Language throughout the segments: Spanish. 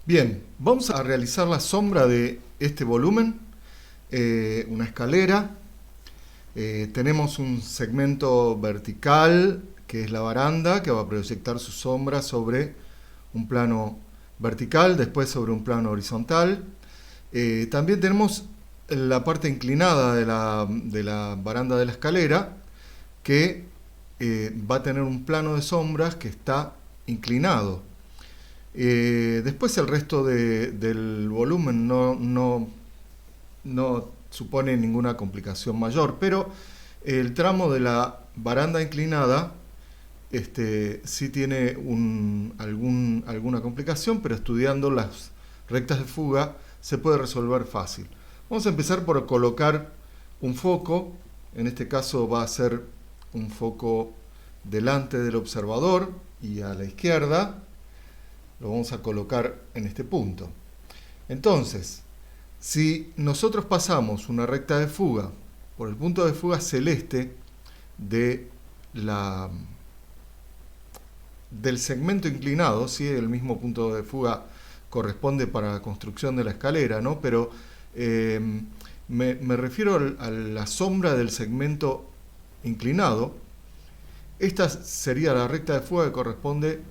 Bien, vamos a realizar la sombra de este volumen, una escalera. Tenemos un segmento vertical, que es la baranda, que va a proyectar su sombra sobre un plano vertical, después sobre un plano horizontal. También tenemos la parte inclinada de la baranda de la escalera, que va a tener un plano de sombras que está inclinado. Después el resto del volumen no supone ninguna complicación mayor, pero el tramo de la baranda inclinada sí tiene alguna complicación, pero estudiando las rectas de fuga se puede resolver fácil. Vamos a empezar por colocar un foco. En este caso va a ser un foco delante del observador y a la izquierda. Lo vamos a colocar en este punto. Entonces, si nosotros pasamos una recta de fuga por el punto de fuga celeste del segmento inclinado, ¿sí? El mismo punto de fuga corresponde para la construcción de la escalera, ¿no? Pero me refiero a la sombra del segmento inclinado. Esta sería la recta de fuga que corresponde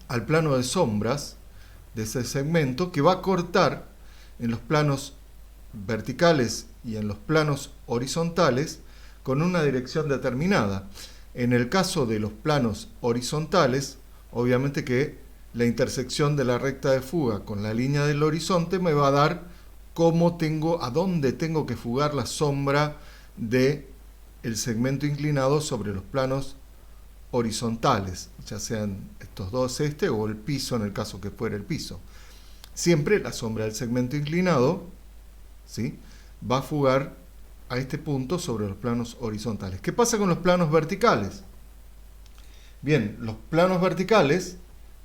al plano de sombras de ese segmento, que va a cortar en los planos verticales y en los planos horizontales con una dirección determinada. En el caso de los planos horizontales, obviamente que la intersección de la recta de fuga con la línea del horizonte me va a dar a dónde tengo que fugar la sombra del segmento inclinado sobre los planos horizontales, ya sean estos dos o el piso, en el caso que fuera el piso. Siempre la sombra del segmento inclinado, ¿sí?, va a fugar a este punto sobre los planos horizontales. ¿Qué pasa con los planos verticales? Bien, los planos verticales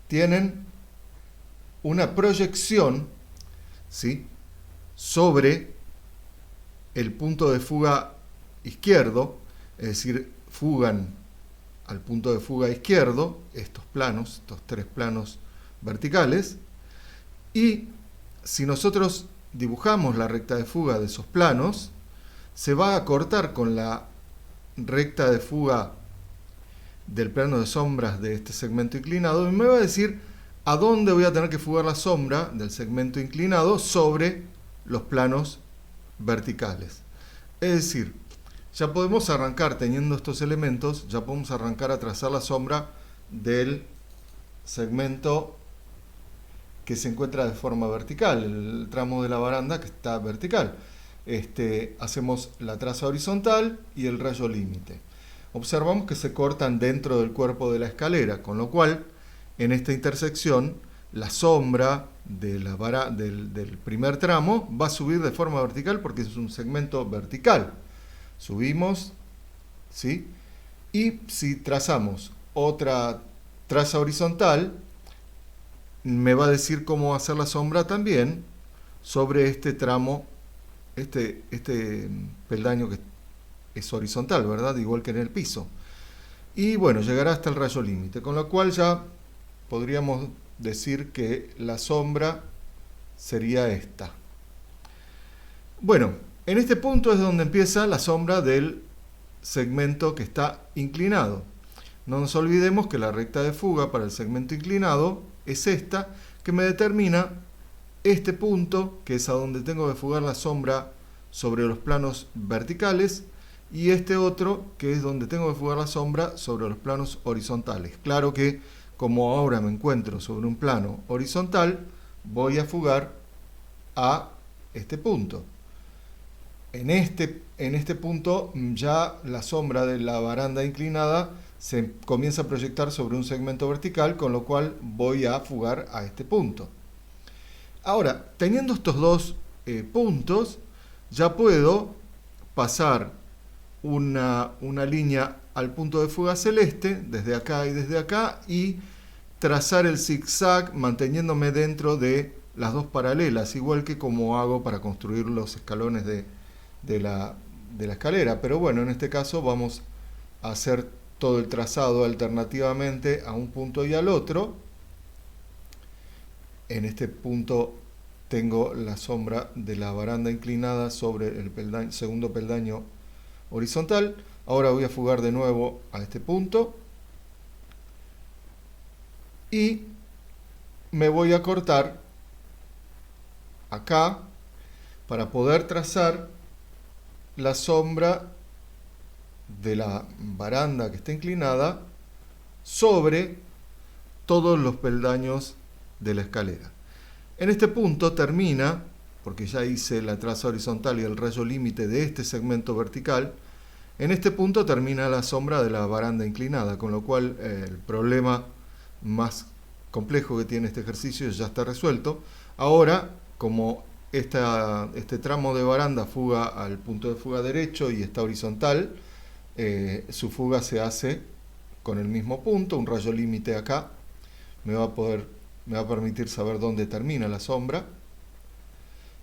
tienen una proyección, ¿sí?, sobre el punto de fuga izquierdo, es decir, fugan al punto de fuga izquierdo estos tres planos verticales, y si nosotros dibujamos la recta de fuga de esos planos, se va a cortar con la recta de fuga del plano de sombras de este segmento inclinado y me va a decir a dónde voy a tener que fugar la sombra del segmento inclinado sobre los planos verticales. Es decir, ya podemos arrancar, teniendo estos elementos, ya podemos arrancar a trazar la sombra del segmento que se encuentra de forma vertical, el tramo de la baranda que está vertical. Hacemos la traza horizontal y el rayo límite. Observamos que se cortan dentro del cuerpo de la escalera, con lo cual, en esta intersección, la sombra del primer tramo va a subir de forma vertical porque es un segmento vertical. Subimos, ¿sí? Y si trazamos otra traza horizontal, me va a decir cómo hacer la sombra también sobre este tramo, este peldaño que es horizontal, ¿verdad? Igual que en el piso. Y bueno, llegará hasta el rayo límite, con lo cual ya podríamos decir que la sombra sería esta. Bueno, en este punto es donde empieza la sombra del segmento que está inclinado. No nos olvidemos que la recta de fuga para el segmento inclinado es esta, que me determina este punto, que es a donde tengo que fugar la sombra sobre los planos verticales, y este otro, que es donde tengo que fugar la sombra sobre los planos horizontales. Claro que, como ahora me encuentro sobre un plano horizontal, voy a fugar a este punto. En este punto ya la sombra de la baranda inclinada se comienza a proyectar sobre un segmento vertical, con lo cual voy a fugar a este punto. Ahora, teniendo estos dos puntos, ya puedo pasar una línea al punto de fuga celeste, desde acá y desde acá, y trazar el zigzag manteniéndome dentro de las dos paralelas, igual que como hago para construir los escalones de la escalera. Pero bueno, en este caso vamos a hacer todo el trazado alternativamente a un punto y al otro. en este punto tengo la sombra de la baranda inclinada sobre el segundo peldaño horizontal. Ahora voy a fugar de nuevo a este punto y me voy a cortar acá para poder trazar la sombra de la baranda que está inclinada sobre todos los peldaños de la escalera. En este punto termina, porque ya hice la traza horizontal y el rayo límite de este segmento vertical, en este punto termina la sombra de la baranda inclinada, con lo cual el problema más complejo que tiene este ejercicio ya está resuelto. Ahora, como este tramo de baranda fuga al punto de fuga derecho y está horizontal, su fuga se hace con el mismo punto, un rayo límite acá, me va a permitir saber dónde termina la sombra,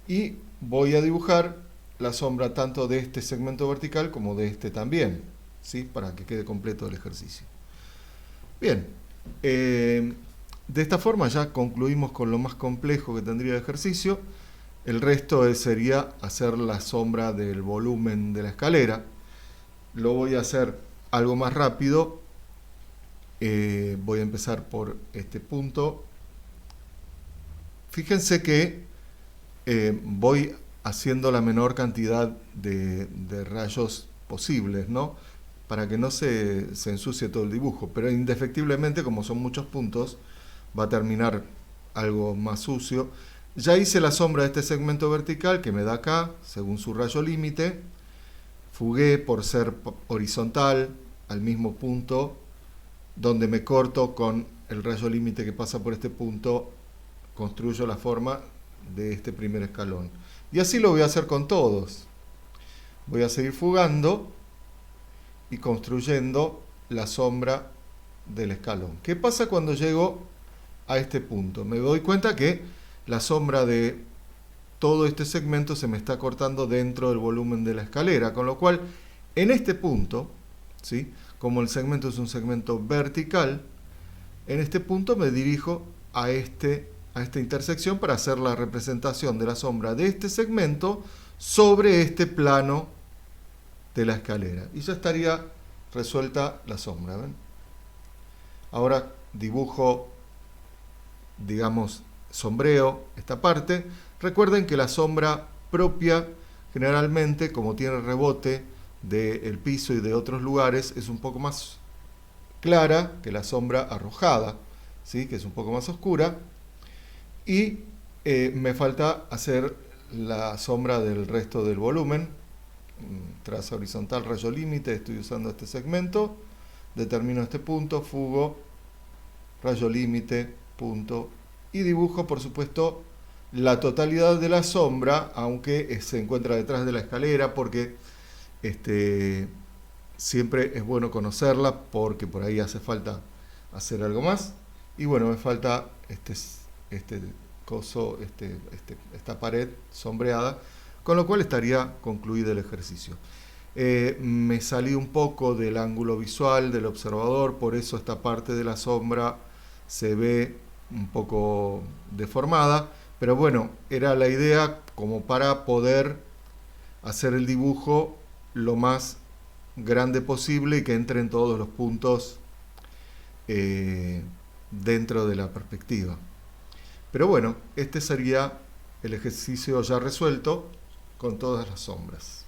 y voy a dibujar la sombra tanto de este segmento vertical como de este también, ¿sí? Para que quede completo el ejercicio. Bien, de esta forma ya concluimos con lo más complejo que tendría el ejercicio. El resto sería hacer la sombra del volumen de la escalera. Lo voy a hacer algo más rápido. Voy a empezar por este punto. Fíjense que voy haciendo la menor cantidad de rayos posibles, ¿no? Para que no se ensucie todo el dibujo. Pero indefectiblemente, como son muchos puntos, va a terminar algo más sucio. Ya hice la sombra de este segmento vertical que me da acá, según su rayo límite. Fugué por ser horizontal al mismo punto, donde me corto con el rayo límite que pasa por este punto, construyo la forma de este primer escalón. Y así lo voy a hacer con todos. Voy a seguir fugando y construyendo la sombra del escalón. ¿Qué pasa cuando llego a este punto? Me doy cuenta que la sombra de todo este segmento se me está cortando dentro del volumen de la escalera, con lo cual en este punto, ¿sí? Como el segmento es un segmento vertical, en este punto me dirijo a esta intersección para hacer la representación de la sombra de este segmento sobre este plano de la escalera. Y ya estaría resuelta la sombra, ¿ven? Ahora dibujo, digamos, sombreo esta parte. Recuerden que la sombra propia generalmente, como tiene rebote del piso y de otros lugares, es un poco más clara que la sombra arrojada, ¿sí? Que es un poco más oscura. Y me falta hacer la sombra del resto del volumen. Traza horizontal, rayo límite, estoy usando este segmento, determino este punto, fugo, rayo límite, punto, y dibujo, por supuesto, la totalidad de la sombra, aunque se encuentra detrás de la escalera, porque siempre es bueno conocerla, porque por ahí hace falta hacer algo más. Y bueno, me falta esta pared sombreada, con lo cual estaría concluido el ejercicio. Me salí un poco del ángulo visual del observador, por eso esta parte de la sombra se ve un poco deformada, pero bueno, era la idea como para poder hacer el dibujo lo más grande posible y que entren todos los puntos dentro de la perspectiva. Pero bueno, este sería el ejercicio ya resuelto con todas las sombras.